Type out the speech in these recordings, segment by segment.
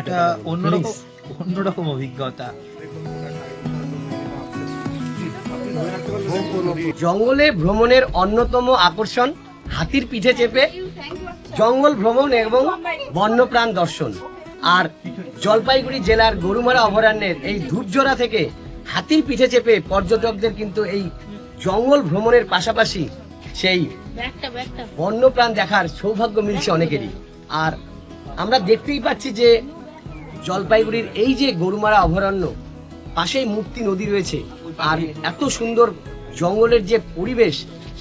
একটা অন্যরকম অভিজ্ঞতা। জঙ্গলে ভ্রমণের অন্যতম আকর্ষণ হাতির পিঠে চেপে জঙ্গল ভ্রমণ এবং বন্যপ্রাণ দর্শন। আর জলপাইগুড়ি জেলার গরুমারা অভয়ারণ্যের এই ধূপঝোড়া থেকে হাতির পিঠে চেপে পর্যটকদের কিন্তু এই জঙ্গল ভ্রমণের পাশাপাশি সেই বন্যপ্রাণ দেখার সৌভাগ্য মিলছে অনেকেরই। আর আমরা দেখতেই পাচ্ছি যে জলপাইগুড়ির এই যে গরুমারা অভয়ারণ্য, পাশেই মুক্তি নদী রয়েছে, আর এত সুন্দর জঙ্গলের যে পরিবেশ,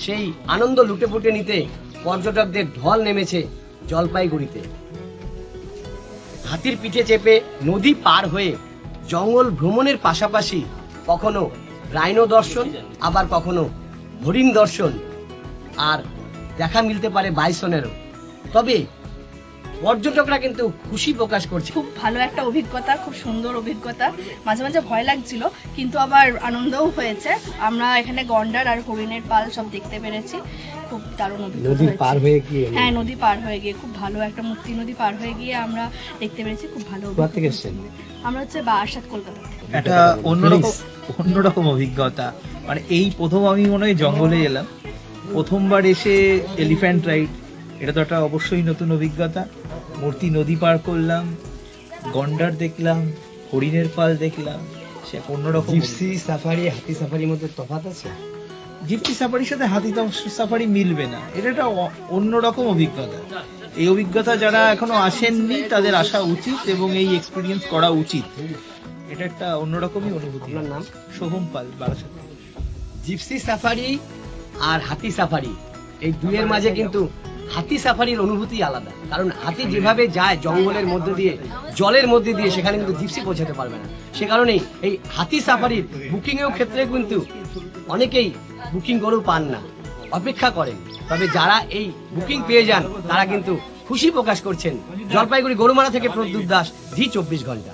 সেই আনন্দ লুটেপুটে নিতে পর্যটকদের ঢল নেমেছে জলপাইগুড়িতে। হাতির পিঠে চেপে নদী পার হয়ে জঙ্গল ভ্রমণের পাশাপাশি কখনো রাইনো দর্শন, আবার কখনো হরিণ দর্শন, আর দেখা মিলতে পারে বাইসনেরও। তবে পর্যটকরা কিন্তু খুশি প্রকাশ করছে। খুব ভালো একটা অভিজ্ঞতা, খুব সুন্দর অভিজ্ঞতা। মাঝে মাঝে ভয় লাগছিল, কিন্তু আবার আনন্দও হয়েছে। আমরা এখানে গন্ডার আর হরিণের পাল সব দেখতে পেরেছি। খুব দারুণ অভিজ্ঞতা। নদী পার হয়ে গিয়ে, হ্যাঁ, নদী পার হয়ে গিয়ে খুব ভালো একটা মুক্তি নদী পার হয়ে গিয়ে আমরা দেখতে পেরেছি। খুব ভালো অভিজ্ঞতা। আমরা হচ্ছে বারাসাত, কলকাতা থেকে। একটা অন্যরকম অভিজ্ঞতা। মানে এই প্রথম আমি মনে হয় জঙ্গলে এলাম, প্রথমবার এসে এলিফ্যান্ট রাইড, এটা তো একটা অবশ্যই নতুন অভিজ্ঞতা। মূর্তি নদী পার করলাম, গন্ডার দেখলাম, হরিণের পাল দেখলাম, সে অন্যরকম। জিপসি সাফারি হাতি সাফারির মধ্যে তফাৎ আছে? জিপসি সাফারির সাথে হাতি সাফারি মিলবে না, এটা একটা অন্যরকম অভিজ্ঞতা। এই অভিজ্ঞতা যারা এখনো আসেননি তাদের আসা উচিত এবং এই এক্সপিরিয়েন্স করা উচিত। এটা একটা অন্যরকমই অনুভূতি। আপনার নাম? সোহম পাল, বারাসাত। জিপসি সাফারি আর হাতি সাফারি, এই দুইয়ের মাঝে কিন্তু হাতি সাফারির অনুভূতি আলাদা। কারণ হাতি যেভাবে যায় জঙ্গলের মধ্য দিয়ে, জলের মধ্যে দিয়ে, সেখানে কিন্তু জিপসি পৌঁছাতে পারবে না। সে কারণেই এই হাতি সাফারির বুকিং এর ক্ষেত্রে কিন্তু অনেকেই বুকিং করেও পান না, অপেক্ষা করেন। তবে যারা এই বুকিং পেয়ে যান তারা কিন্তু খুশি প্রকাশ করছেন। জলপাইগুড়ি গরুমারা থেকে প্রদ্যুৎ দাস, জি 24 ঘন্টা।